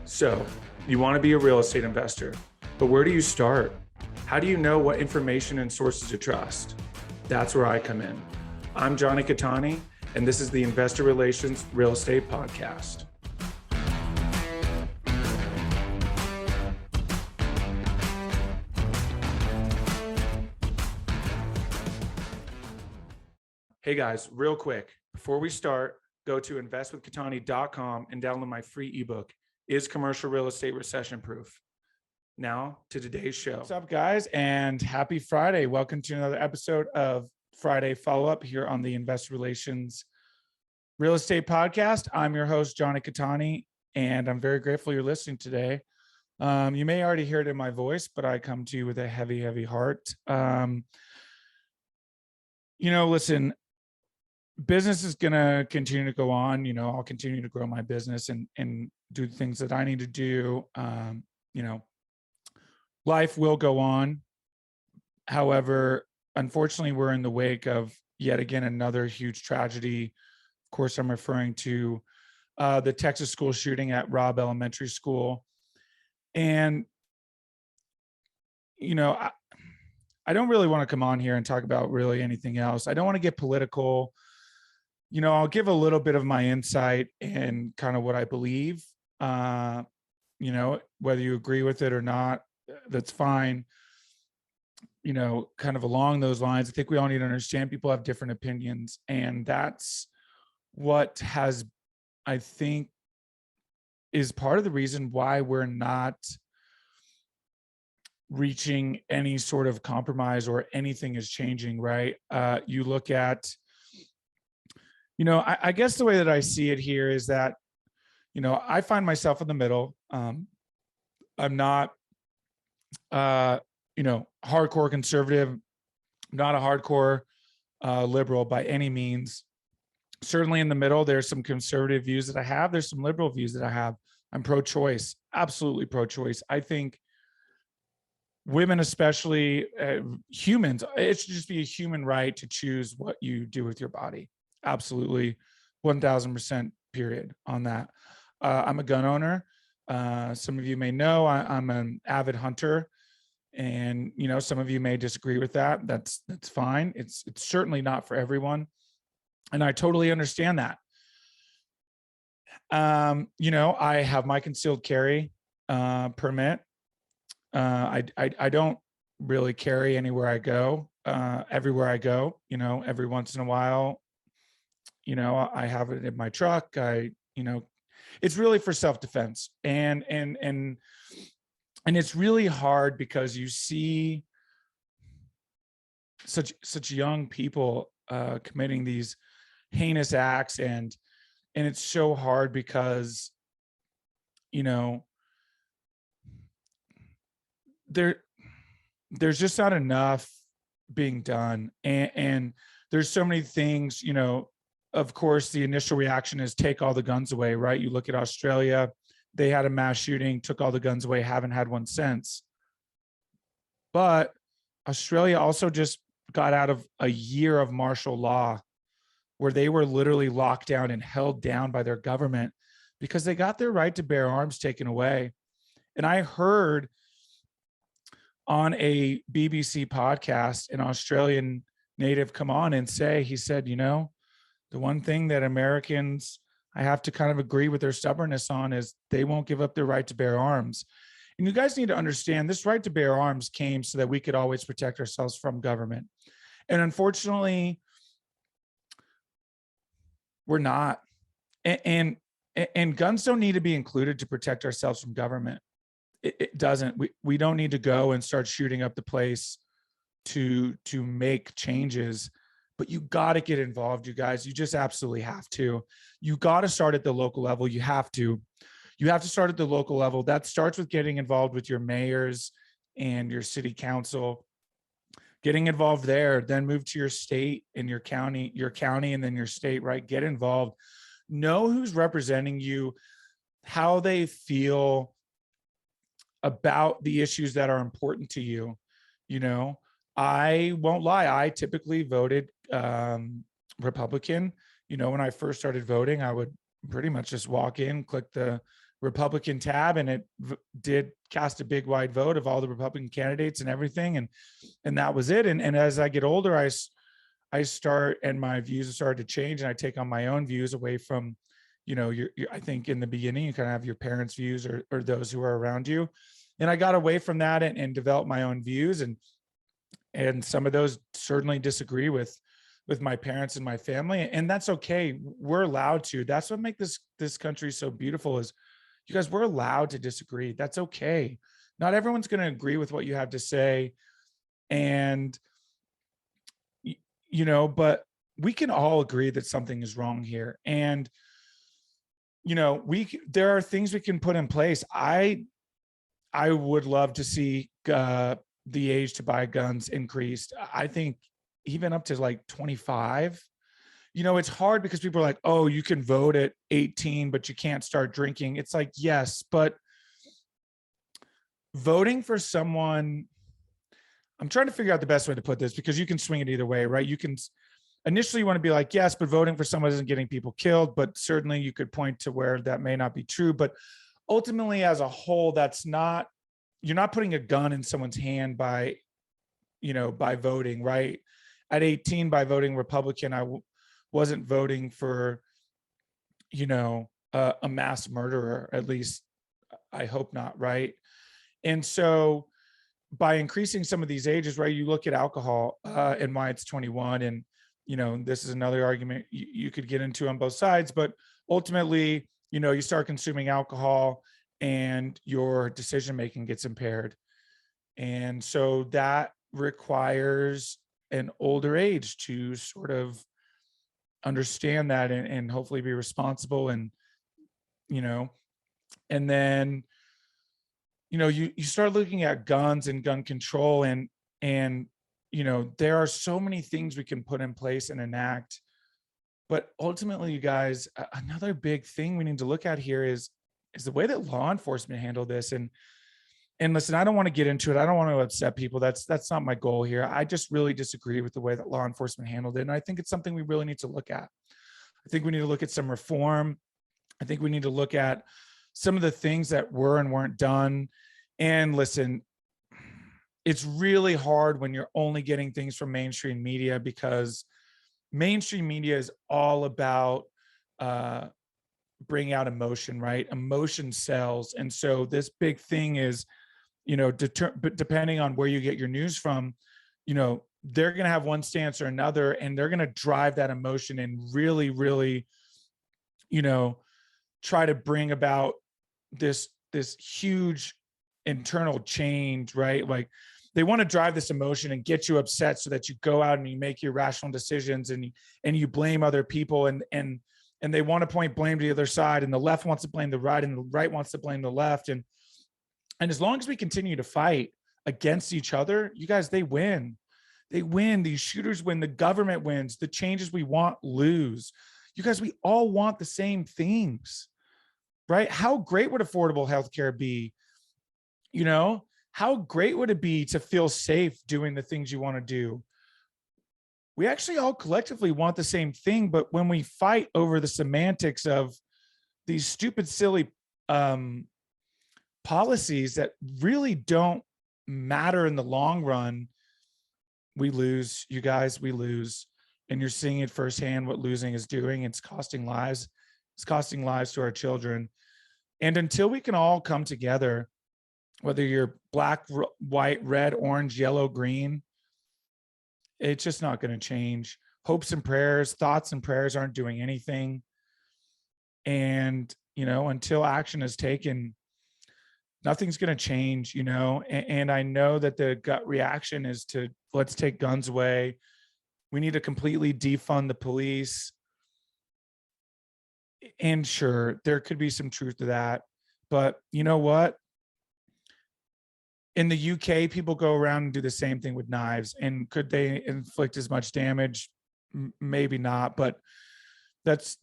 So, you want to be a real estate investor, but where do you start? How do you know what information and sources to trust? That's where I come in. I'm Jonny Cattani, and this is the Investor Relations Real Estate Podcast. Hey guys, real quick, before we start, go to investwithcattani.com and download my free ebook, Is Commercial Real Estate Recession Proof? Now to today's show. What's up, guys, and happy Friday. Welcome to another episode of Friday Follow-Up here on the Investor Relations Real Estate Podcast. I'm your host, Jonny Cattani, and I'm very grateful you're listening today. You may already hear it in my voice, but I come to you with a heavy, heavy heart. Listen, business is going to continue to go on. I'll continue to grow my business and do the things that I need to do. Life will go on. However, unfortunately, we're in the wake of yet again another huge tragedy. Of course, I'm referring to the Texas school shooting at Robb Elementary School. And, I don't really want to come on here and talk about really anything else. I don't want to get political. I'll give a little bit of my insight and kind of what I believe. Whether you agree with it or not, that's fine. Kind of along those lines, I think we all need to understand people have different opinions. And that's what I think is part of the reason why we're not reaching any sort of compromise or anything is changing, right? You look at, I guess the way that I see it here is that, I find myself in the middle. I'm not, hardcore conservative, not a hardcore liberal by any means. Certainly in the middle, there's some conservative views that I have. There's some liberal views that I have. I'm pro-choice, absolutely pro-choice. I think women, especially humans, it should just be a human right to choose what you do with your body. Absolutely, 1000% period on that. I'm a gun owner. Some of you may know I'm an avid hunter, and some of you may disagree with that. That's fine. It's certainly not for everyone, and I totally understand that. I have my concealed carry permit. I don't really carry anywhere I go. Everywhere I go, every once in a while, I have it in my truck. It's really for self-defense, and it's really hard because you see such young people committing these heinous acts, and it's so hard because there's just not enough being done, and there's so many things. Of course, the initial reaction is take all the guns away, right? You look at Australia, they had a mass shooting, took all the guns away, haven't had one since. But Australia also just got out of a year of martial law where they were literally locked down and held down by their government because they got their right to bear arms taken away. And I heard on a BBC podcast an Australian native come on and say, he said, the one thing that Americans, I have to kind of agree with their stubbornness on is they won't give up their right to bear arms. And you guys need to understand this right to bear arms came so that we could always protect ourselves from government. And unfortunately, we're not. And guns don't need to be included to protect ourselves from government. It doesn't. We don't need to go and start shooting up the place to make changes. But you got to get involved, you guys. You just absolutely have to. You got to start at the local level. You have to start at the local level. That starts with getting involved with your mayors and your city council, getting involved there, then move to your state and your county, and then your state, right? Get involved. Know who's representing you, how they feel about the issues that are important to you. I won't lie. I typically voted Republican. When I first started voting, I would pretty much just walk in, click the Republican tab, and it did cast a big wide vote of all the Republican candidates and everything. And that was it. And as I get older, I start, and my views have started to change, and I take on my own views away from, I think in the beginning, you kind of have your parents' views or those who are around you. And I got away from that and developed my own views. And some of those certainly disagree with my parents and my family. And that's okay. We're allowed to. That's what makes this country so beautiful, is you guys, we're allowed to disagree. That's okay. Not everyone's going to agree with what you have to say. And, but we can all agree that something is wrong here. And, there are things we can put in place. I would love to see the age to buy guns increased. I think even up to like 25. It's hard because people are like, oh, you can vote at 18, but you can't start drinking. It's like, yes, but voting for someone, I'm trying to figure out the best way to put this, because you can swing it either way, right? You can initially want to be like, yes, but voting for someone isn't getting people killed, but certainly you could point to where that may not be true. But ultimately, as a whole, you're not putting a gun in someone's hand by voting, right? At 18, by voting Republican, I wasn't voting for, a mass murderer, at least I hope not, right? And so by increasing some of these ages, right, you look at alcohol and why it's 21, and, this is another argument you could get into on both sides, but ultimately, you start consuming alcohol and your decision-making gets impaired. And so that requires an older age to sort of understand that and hopefully be responsible. And, and then, you start looking at guns and gun control, and, there are so many things we can put in place and enact. But ultimately, you guys, another big thing we need to look at here is the way that law enforcement handle this. And listen, I don't want to get into it. I don't want to upset people. That's not my goal here. I just really disagree with the way that law enforcement handled it. And I think it's something we really need to look at. I think we need to look at some reform. I think we need to look at some of the things that were and weren't done. And listen, it's really hard when you're only getting things from mainstream media, because mainstream media is all about bringing out emotion, right? Emotion sells. And so this big thing is, depending on where you get your news from, they're going to have one stance or another, and they're going to drive that emotion and really, really, try to bring about this huge internal change, right? Like they want to drive this emotion and get you upset so that you go out and you make your rational decisions and you blame other people, and they want to point blame to the other side, and the left wants to blame the right and the right wants to blame the left. And as long as we continue to fight against each other, you guys, they win. These shooters win. The government wins. The changes we want lose. You guys, we all want the same things, right? How great would affordable healthcare be? How great would it be to feel safe doing the things you want to do? We actually all collectively want the same thing, but when we fight over the semantics of these stupid, silly policies that really don't matter in the long run, we lose, you guys, we lose. And you're seeing it firsthand what losing is doing. It's costing lives. It's costing lives to our children. And until we can all come together, whether you're black, white, red, orange, yellow, green, it's just not going to change. Hopes and prayers, thoughts and prayers aren't doing anything. And, until action is taken, nothing's going to change, and I know that the gut reaction is to let's take guns away. We need to completely defund the police. And sure, there could be some truth to that. But you know what? In the UK, people go around and do the same thing with knives. And could they inflict as much damage? Maybe not, but that's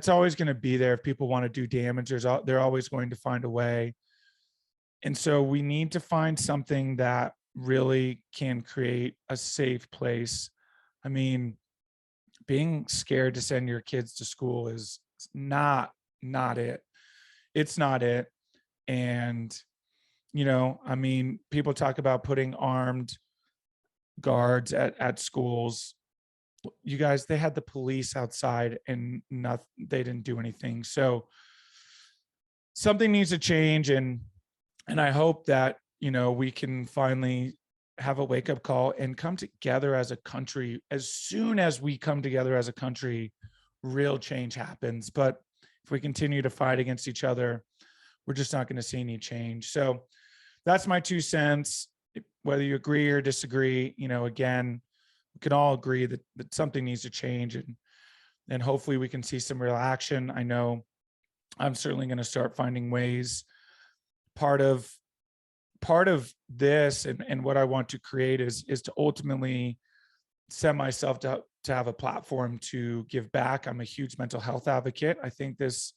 always going to be there. If people want to do damage, they're always going to find a way. And so we need to find something that really can create a safe place. I mean, being scared to send your kids to school is not it. it's not it. And, I mean, people talk about putting armed guards at schools. You guys, they had the police outside and they didn't do anything. So something needs to change. And I hope that, we can finally have a wake up call and come together as a country. As soon as we come together as a country, real change happens. But if we continue to fight against each other, we're just not going to see any change. So that's my 2 cents. Whether you agree or disagree, again, we can all agree that something needs to change, and hopefully we can see some real action. I know I'm certainly going to start finding ways. Part of this and what I want to create is to ultimately set myself to have a platform to give back. I'm a huge mental health advocate. I think this,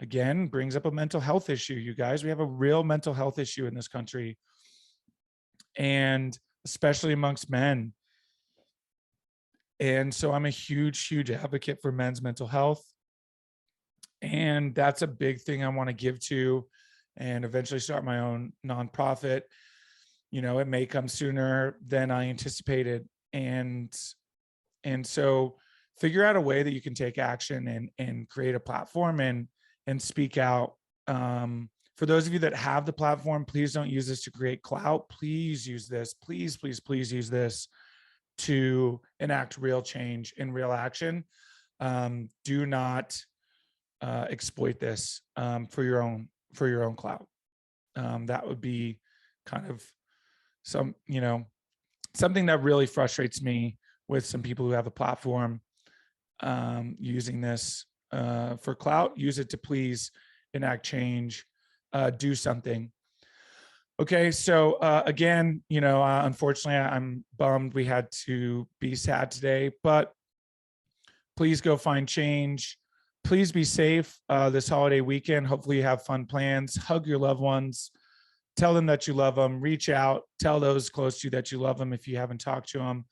again, brings up a mental health issue, you guys. We have a real mental health issue in this country, and especially amongst men. And so I'm a huge advocate for men's mental health. And that's a big thing I want to give to, and eventually start my own nonprofit. It may come sooner than I anticipated. And so figure out a way that you can take action and create a platform and speak out. For those of you that have the platform, please don't use this to create clout. Please use this. Please use this to enact real change and real action. Do not exploit this for your own clout. That would be kind of something that really frustrates me with some people who have a platform, using this for clout. Use it to please enact change, do something. Okay, so again, unfortunately, I'm bummed we had to be sad today, but please go find change. Please be safe this holiday weekend. Hopefully you have fun plans. Hug your loved ones. Tell them that you love them. Reach out. Tell those close to you that you love them if you haven't talked to them.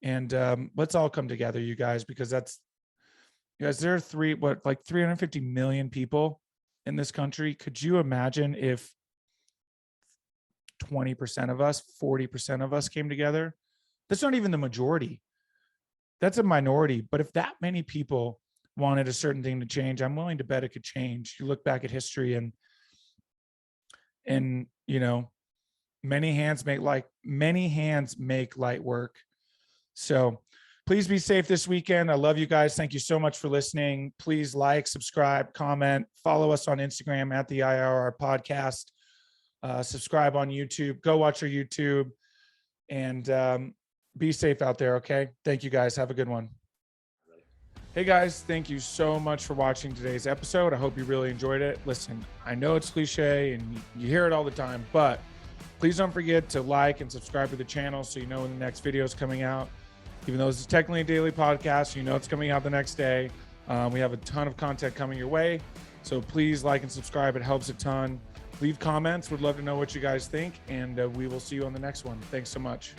And let's all come together, you guys, because there are 350 million people in this country. Could you imagine if 20% of us, 40% of us came together? That's not even the majority. That's a minority. But if that many people wanted a certain thing to change, I'm willing to bet it could change. You look back at history and many hands make light work. So please be safe this weekend. I love you guys. Thank you so much for listening. Please like, subscribe, comment, follow us on Instagram at the IRR podcast. Subscribe on YouTube. Go watch our YouTube, and be safe out there. Okay. Thank you guys. Have a good one. Hey guys, thank you so much for watching today's episode. I hope you really enjoyed it. Listen, I know it's cliche and you hear it all the time, but please don't forget to like and subscribe to the channel so you know when the next video is coming out. Even though this is technically a daily podcast, it's coming out the next day. We have a ton of content coming your way. So please like and subscribe. It helps a ton. Leave comments. Would love to know what you guys think. And we will see you on the next one. Thanks so much.